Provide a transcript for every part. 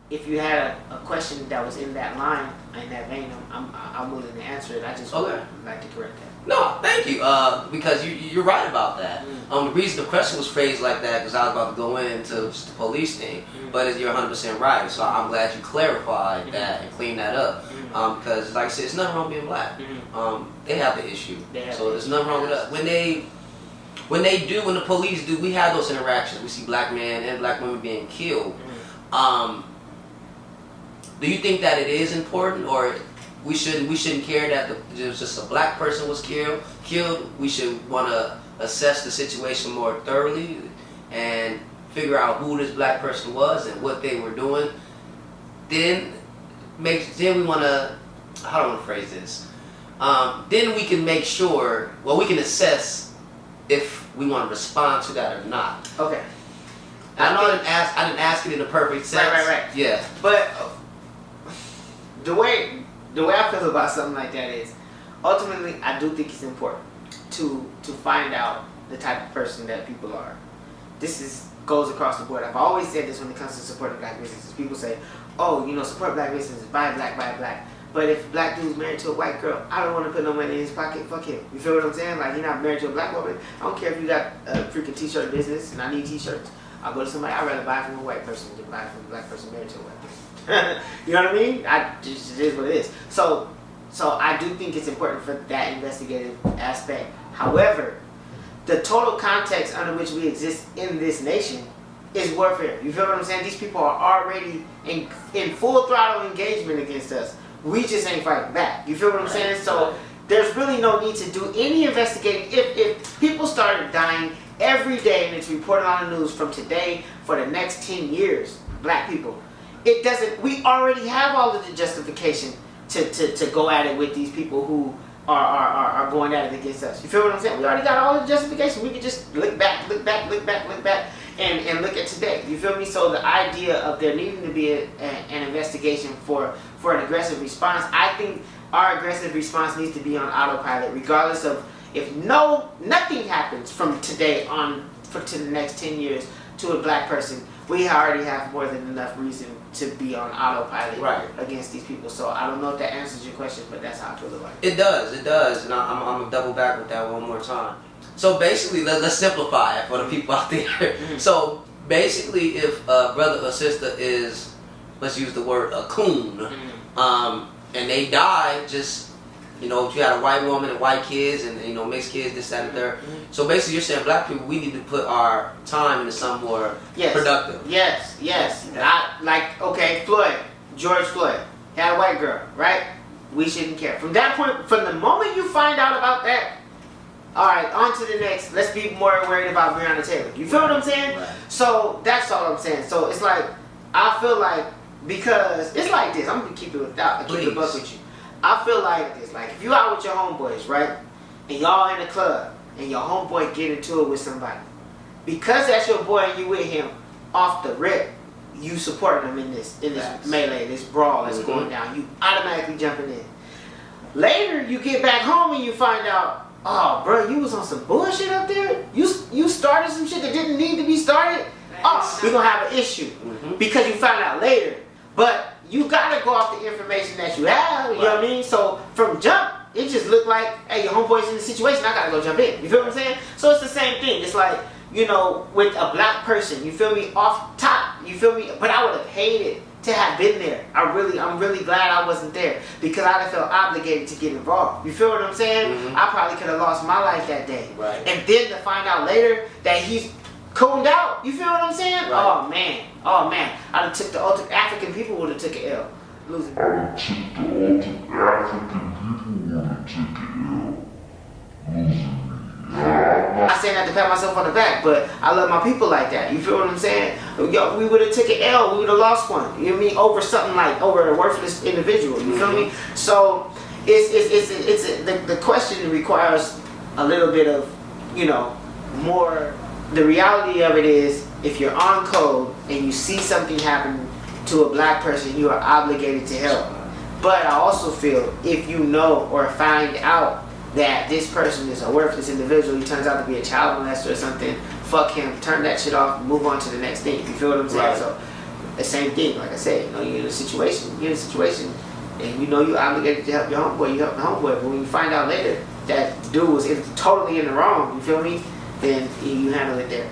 if you had a question that was in that line, in that vein, I'm willing to answer it. I just would like to correct that. No, thank you. Because you're right about that. The reason the question was phrased like that because I was about to go into just the police thing, but you're 100% right. So I'm glad you clarified that and cleaned that up. Because like I said, it's nothing wrong with being black. They have the issue, so there's nothing wrong with that. When the police do, we have those interactions. We see black men and black women being killed. Do you think that it is important, or we shouldn't care that just a black person was killed? We should want to assess the situation more thoroughly and figure out who this black person was and what they were doing. Then we want to, how do I want to phrase this? Then we can make sure, we can assess if we want to respond to that or not. Okay. I know I didn't ask it in the perfect sense. Right. Yeah. But the way I feel about something like that is, ultimately, I do think it's important to find out the type of person that people are. This goes across the board. I've always said this when it comes to supporting black businesses. People say, oh, support black businesses, buy black. But if a black dude's married to a white girl, I don't want to put no money in his pocket. Fuck him. You feel what I'm saying? Like, you're not married to a black woman. I don't care if you got a freaking t-shirt business and I need t-shirts. I'll go to somebody. I'd rather buy from a white person than buy from a black person married to a white person. You know what I mean? It is what it is. So I do think it's important for that investigative aspect. However, the total context under which we exist in this nation is warfare. You feel what I'm saying? These people are already in full throttle engagement against us. We just ain't fighting back. You feel what I'm saying? So there's really no need to do any investigating. If people started dying every day and it's reported on the news from today for the next 10 years, black people, we already have all of the justification to go at it with these people who are going at it against us. You feel what I'm saying? We already got all the justification. We can just look back, and look at today. You feel me? So the idea of there needing to be an investigation for an aggressive response, I think our aggressive response needs to be on autopilot, regardless of if nothing happens from today on to the next 10 years to a black person. We already have more than enough reason to be on autopilot against these people. So I don't know if that answers your question, but that's how I feel about it. It does, and I'm gonna double back with that one more time. So basically, let's simplify it for the people out there. So basically, if a brother or sister is, let's use the word a coon, and they die, just if you had a white woman and white kids and mixed kids, this, that, and third. So basically, you're saying black people, we need to put our time into something more productive. Yes. Floyd, George Floyd, had a white girl, right? We shouldn't care. From that point, from the moment you find out about that, all right, on to the next. Let's be more worried about Breonna Taylor. You feel what I'm saying? Right. So that's all I'm saying. So it's like, I feel like, because it's like this. I'm gonna keep it a buck with you. I feel like this. Like, if you out with your homeboys, right, and y'all in the club, and your homeboy get into it with somebody, because that's your boy and you with him, off the rip, you supporting him in this melee, this brawl that's going down. You automatically jumping in. Later, you get back home and you find out, oh, bro, you was on some bullshit up there. You started some shit that didn't need to be started. Oh, we're gonna have an issue because you found out later. But you gotta go off the information that you have. You know what I mean? So from jump, it just looked like, hey, your homeboy's in the situation. I gotta go jump in. You feel what I'm saying? So it's the same thing. It's like, with a black person, you feel me, off top, you feel me? But I would have hated to have been there. I'm really glad I wasn't there, because I'd have felt obligated to get involved. You feel what I'm saying? I probably could have lost my life that day. Right. And then to find out later that he's cooled out. You feel what I'm saying? Right. Oh man. I'd have took the ultimate, African people would have took an L. Losing. I say not to pat myself on the back, but I love my people like that. You feel what I'm saying? Yo, we would have took an L, we would have lost one. You know what I mean? Over something like, over a worthless individual. You feel me? So the question requires a little bit of, more. The reality of it is, if you're on code and you see something happen to a black person, you are obligated to help. But I also feel, if you know or find out that this person is a worthless individual, he turns out to be a child molester or something, fuck him, turn that shit off, move on to the next thing. You feel what I'm saying? Right. So The same thing, like I said, you're in a situation, and you're obligated to help your homeboy, you help the homeboy, but when you find out later that dude was totally in the wrong, you feel me? Then you handle it there.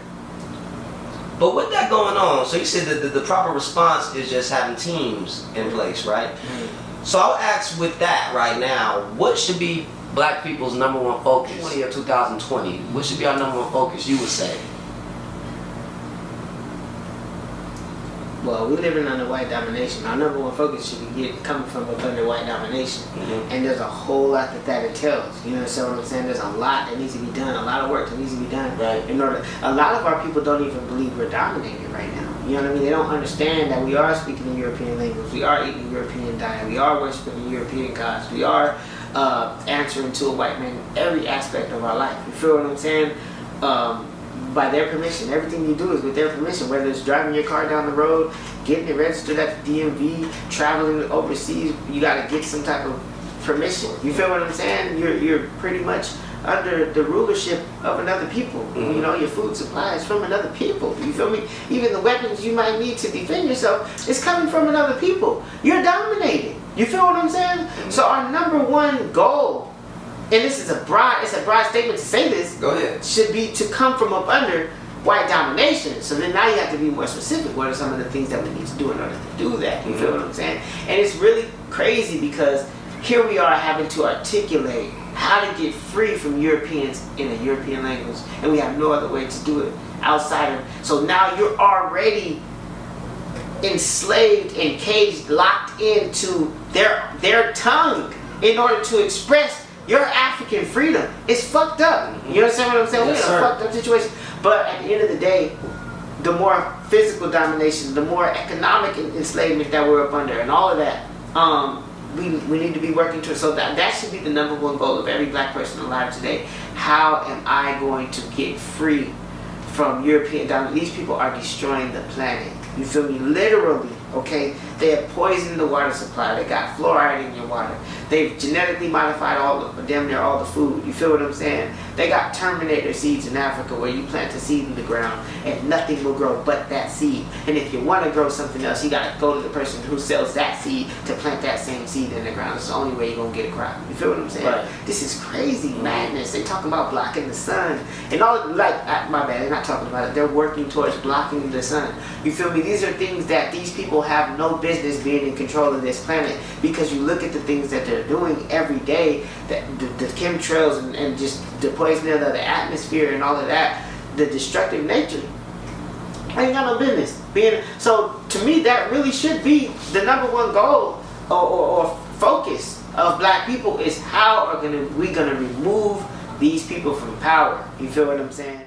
But with that going on, so you said that the proper response is just having teams in place, right? Mm-hmm. So I'll ask with that right now, what should be black people's number one focus? 2020, what should be our number one focus, you would say? Well, we're living under white domination. Our number one focus should be coming from under white domination. Mm-hmm. And there's a whole lot that entails. You understand what I'm saying? There's a lot that needs to be done, a lot of work that needs to be done. Right. A lot of our people don't even believe we're dominated right now. You know what I mean? They don't understand that we are speaking the European language, we are eating European diet, we are worshiping the European gods, we are answering to a white man in every aspect of our life. You feel what I'm saying? By their permission. Everything you do is with their permission, whether it's driving your car down the road, getting it registered at the DMV, traveling overseas, you got to get some type of permission. You feel what I'm saying? You're pretty much under the rulership of another people. Mm-hmm. Your food supply is from another people. You feel me? Even the weapons you might need to defend yourself is coming from another people. You're dominated. You feel what I'm saying? Mm-hmm. So our number one goal, and this is a broad statement to say this. Go ahead. Should be to come from up under white domination. So then now you have to be more specific. What are some of the things that we need to do in order to do that? You feel what I'm saying? And it's really crazy because here we are having to articulate how to get free from Europeans in a European language, and we have no other way to do it outside of. So now you're already enslaved and caged, locked into their tongue in order to express your African freedom. It's fucked up. You understand what I'm saying? Yes, we're in a fucked up situation. But at the end of the day, the more physical domination, the more economic enslavement that we're up under, and all of that, we need to be working towards. So that should be the number one goal of every black person alive today. How am I going to get free from European domination? These people are destroying the planet. You feel me? Literally, okay? They have poisoned the water supply. They got fluoride in your water. They've genetically modified damn near all the food. You feel what I'm saying? They got Terminator seeds in Africa where you plant a seed in the ground and nothing will grow but that seed. And if you want to grow something else, you got to go to the person who sells that seed to plant that same seed in the ground. It's the only way you're going to get a crop. You feel what I'm saying? Right. This is crazy madness. They talking about blocking the sun. And all, my bad, they're not talking about it. They're working towards blocking the sun. You feel me? These are things that these people have no business being in control of this planet, because you look at the things that they're doing every day, that the chemtrails and just the poisoning of the atmosphere and all of that, the destructive nature. I ain't got no business being. So to me, that really should be the number one goal or focus of black people, is how are we gonna remove these people from power. You feel what I'm saying?